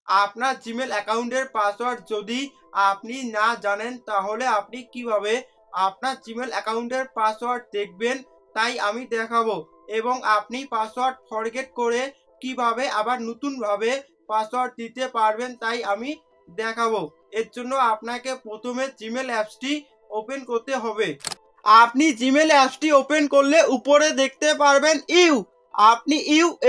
আপনার জিমেল অ্যাকাউন্টের পাসওয়ার্ড যদি আপনি না জানেন তাহলে আপনি কিভাবে আপনার জিমেল অ্যাকাউন্টের পাসওয়ার্ড দেখবেন তাই আমি দেখাবো, এবং আপনি পাসওয়ার্ড ফরগেট করে কিভাবে আবার নতুনভাবে পাসওয়ার্ড দিতে পারবেন তাই আমি দেখাবো। এর জন্য আপনাকে প্রথমে জিমেল অ্যাপসটি ওপেন করতে হবে। আপনি জিমেল অ্যাপসটি ওপেন করলে উপরে দেখতে পারবেন আপনি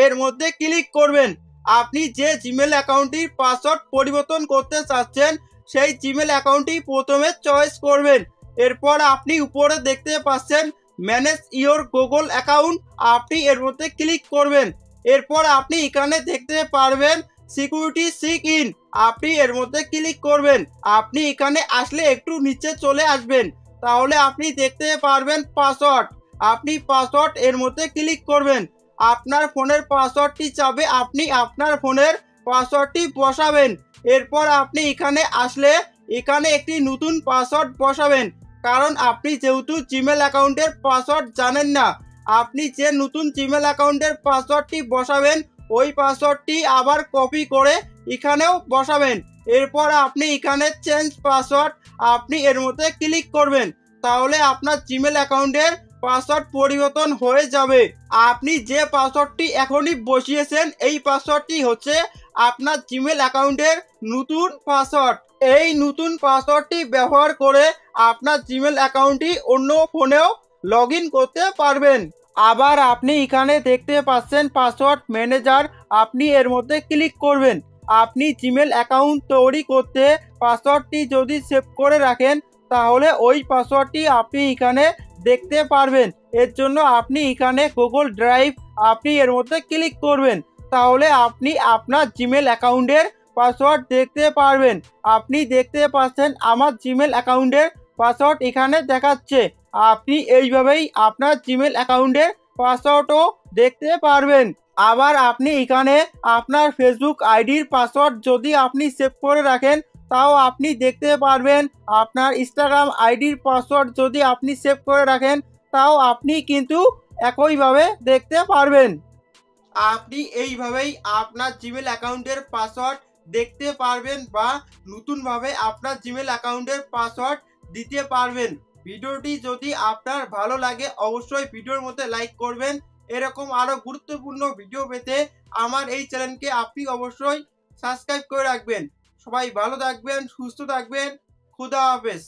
এর মধ্যে ক্লিক করবেন। আপনি যে জিমেল অ্যাকাউন্টটির পাসওয়ার্ড পরিবর্তন করতে চাচ্ছেন সেই জিমেল অ্যাকাউন্টটি প্রথমে চয়েস করবেন। এরপর আপনি উপরে দেখতে পাচ্ছেন ম্যানেজ ইওর গুগল অ্যাকাউন্ট, আপনি এর মধ্যে ক্লিক করবেন। এরপর আপনি এখানে দেখতে পারবেন সিকিউরিটি চেক ইন, আপনি এর মধ্যে ক্লিক করবেন। আপনি এখানে আসলে একটু নিচে চলে আসবেন, তাহলে আপনি দেখতে পারবেন পাসওয়ার্ড, আপনি পাসওয়ার্ড এর মধ্যে ক্লিক করবেন। আপনার ফোনের পাসওয়ার্ডটি চাবে, আপনি আপনার ফোনের পাসওয়ার্ডটি বসাবেন। এরপর আপনি এখানে আসলে এখানে একটি নতুন পাসওয়ার্ড বসাবেন, কারণ আপনি যেহেতু জিমেল অ্যাকাউন্টের পাসওয়ার্ড জানেন না। আপনি যে নতুন জিমেল অ্যাকাউন্টের পাসওয়ার্ডটি বসাবেন ওই পাসওয়ার্ডটি আবার কপি করে এখানেও বসাবেন। এরপর আপনি এখানে চেঞ্জ পাসওয়ার্ড, আপনি এর মধ্যে ক্লিক করবেন, তাহলে আপনার জিমেল অ্যাকাউন্টের পাসওয়ার্ড পরিবর্তন হয়ে যাবে। আপনি যে পাসওয়ার্ডটি এখনই বসিয়েছেন এই পাসওয়ার্ডটি হচ্ছে আপনার জিমেল অ্যাকাউন্টের নতুন পাসওয়ার্ড। এই নতুন পাসওয়ার্ডটি ব্যবহার করে আপনার জিমেল অ্যাকাউন্টটি অন্য ফোনেও লগ ইন করতে পারবেন। আবার আপনি এখানে দেখতে পাচ্ছেন পাসওয়ার্ড ম্যানেজার, আপনি এর মধ্যে ক্লিক করবেন। আপনি জিমেল অ্যাকাউন্ট তৈরি করতে পাসওয়ার্ডটি যদি সেভ করে রাখেন তাহলে ওই পাসওয়ার্ডটি আপনি এখানে দেখতে পারবেন। এর জন্য আপনি এখানে গুগল ড্রাইভ, আপনি এর মধ্যে ক্লিক করবেন, তাহলে আপনি আপনার জিমেল অ্যাকাউন্টের পাসওয়ার্ড দেখতে পারবেন। আপনি দেখতে পাচ্ছেন আমার জিমেল অ্যাকাউন্টের পাসওয়ার্ড এখানে দেখাচ্ছে। আপনি এইভাবেই আপনার জিমেল অ্যাকাউন্টের পাসওয়ার্ডও দেখতে পারবেন। আবার আপনি এখানে আপনার ফেসবুক আইডির পাসওয়ার্ড যদি আপনি সেভ করে রাখেন তাও আপনি দেখতে পারবেন। আপনার ইনস্টাগ্রাম আইডির পাসওয়ার্ড যদি আপনি সেভ করে রাখেন তাও আপনি কিন্তু একইভাবে দেখতে পারবেন। আপনি এইভাবেই আপনার জিমেল অ্যাকাউন্টের পাসওয়ার্ড দেখতে পারবেন বা নতুনভাবে আপনার জিমেল অ্যাকাউন্টের পাসওয়ার্ড দিতে পারবেন। ভিডিওটি যদি আপনার ভালো লাগে অবশ্যই ভিডিওর মধ্যে লাইক করবেন। এরকম আরও গুরুত্বপূর্ণ ভিডিও পেতে আমার এই চ্যানেলকে আপনি অবশ্যই সাবস্ক্রাইব করে রাখবেন। সবাই ভালো থাকবেন, সুস্থ থাকবেন। খুদা হাফেজ।